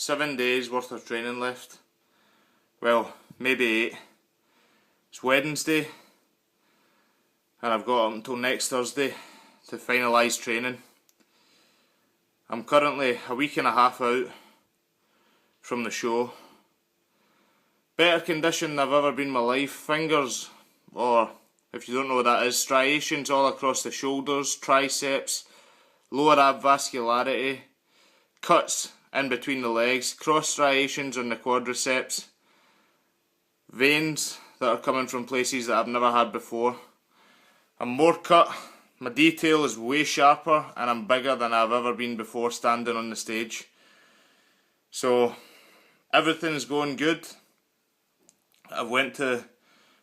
7 days worth of training left. Well, maybe 8. It's Wednesday and I've got up until next Thursday to finalise training. I'm currently a week and a half out from the show. Better condition than I've ever been in my life. Fingers, or if you don't know what that is, striations all across the shoulders, triceps, lower ab vascularity, cuts in between the legs, cross striations on the quadriceps, veins that are coming from places that I've never had before. I'm more cut, my detail is way sharper, and I'm bigger than I've ever been before standing on the stage. So everything's going good. Without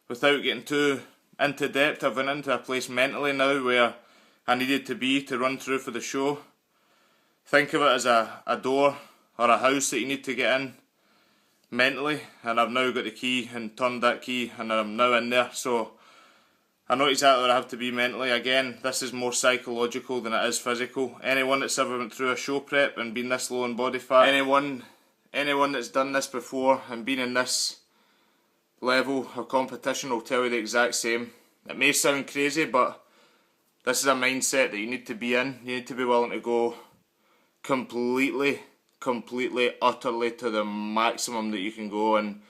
getting too into depth, I've went into a place mentally now where I needed to be to run through for the show. Think of it as a door or a house that you need to get in mentally, and I've now got the key and turned that key and I'm now in there, so I know exactly where I have to be mentally. Again, this is more psychological than it is physical. Anyone that's ever went through a show prep and been this low in body fat, anyone that's done this before and been in this level of competition will tell you the exact same. It may sound crazy, but this is a mindset that you need to be in. You need to be willing to go completely, utterly to the maximum that you can go. And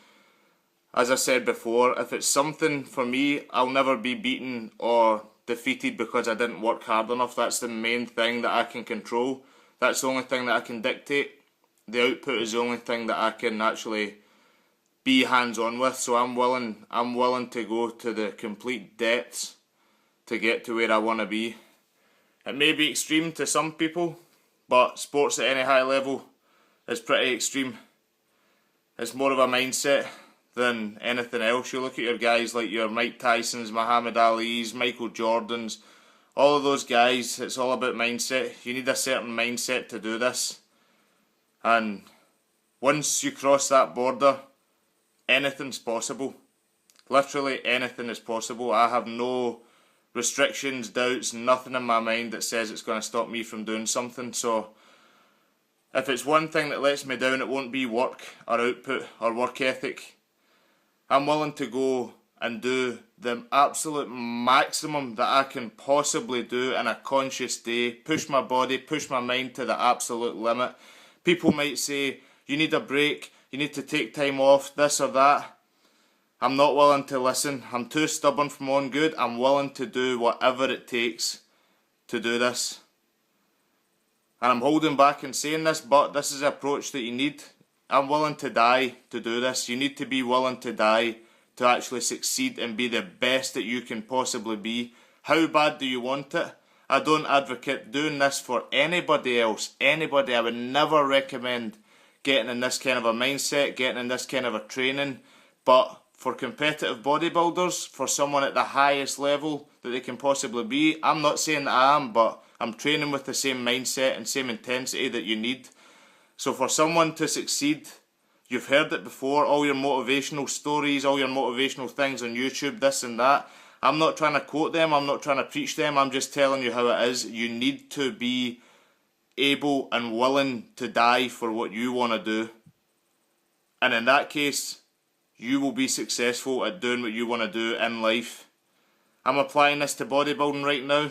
as I said before, if it's something for me, I'll never be beaten or defeated because I didn't work hard enough. That's the main thing that I can control. That's the only thing that I can dictate. The output is the only thing that I can actually be hands-on with. So I'm willing to go to the complete depths to get to where I want to be. It may be extreme to some people, but sports at any high level is pretty extreme. It's more of a mindset than anything else. You look at your guys like your Mike Tysons, Muhammad Ali's, Michael Jordans, all of those guys, it's all about mindset. You need a certain mindset to do this. And once you cross that border, anything's possible. Literally anything is possible. I have no restrictions, doubts, nothing in my mind that says it's going to stop me from doing something. So if it's one thing that lets me down, it won't be work or output or work ethic. I'm willing to go and do the absolute maximum that I can possibly do in a conscious day. Push my body, push my mind to the absolute limit. People might say, you need a break, you need to take time off, this or that. I'm not willing to listen. I'm too stubborn for my own good. I'm willing to do whatever it takes to do this. And I'm holding back and saying this, but this is the approach that you need. I'm willing to die to do this. You need to be willing to die to actually succeed and be the best that you can possibly be. How bad do you want it? I don't advocate doing this for anybody else. Anybody. I would never recommend getting in this kind of a mindset, getting in this kind of a training. But for competitive bodybuilders, for someone at the highest level that they can possibly be, I'm not saying that I am, but I'm training with the same mindset and same intensity that you need. So for someone to succeed, you've heard it before, all your motivational stories, all your motivational things on YouTube, this and that. I'm not trying to quote them, I'm not trying to preach them, I'm just telling you how it is. You need to be able and willing to die for what you want to do. And in that case, you will be successful at doing what you want to do in life. I'm applying this to bodybuilding right now.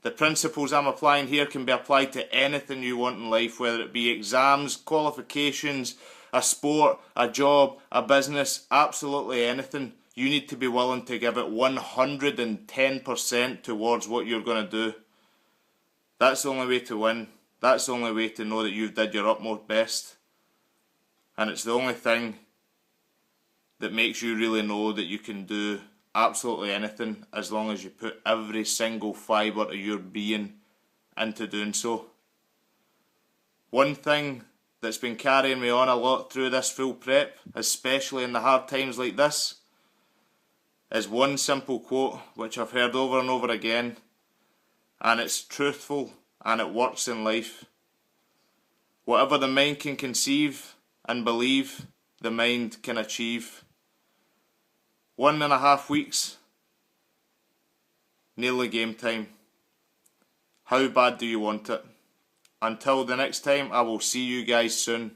The principles I'm applying here can be applied to anything you want in life, whether it be exams, qualifications, a sport, a job, a business, absolutely anything. You need to be willing to give it 110% towards what you're going to do. That's the only way to win. That's the only way to know that you've did your utmost best. And it's the only thing that makes you really know that you can do absolutely anything as long as you put every single fibre of your being into doing so. One thing that's been carrying me on a lot through this full prep, especially in the hard times like this, is one simple quote which I've heard over and over again, and it's truthful and it works in life. Whatever the mind can conceive and believe, the mind can achieve. 1.5 weeks, nearly game time. How bad do you want it? Until the next time, I will see you guys soon.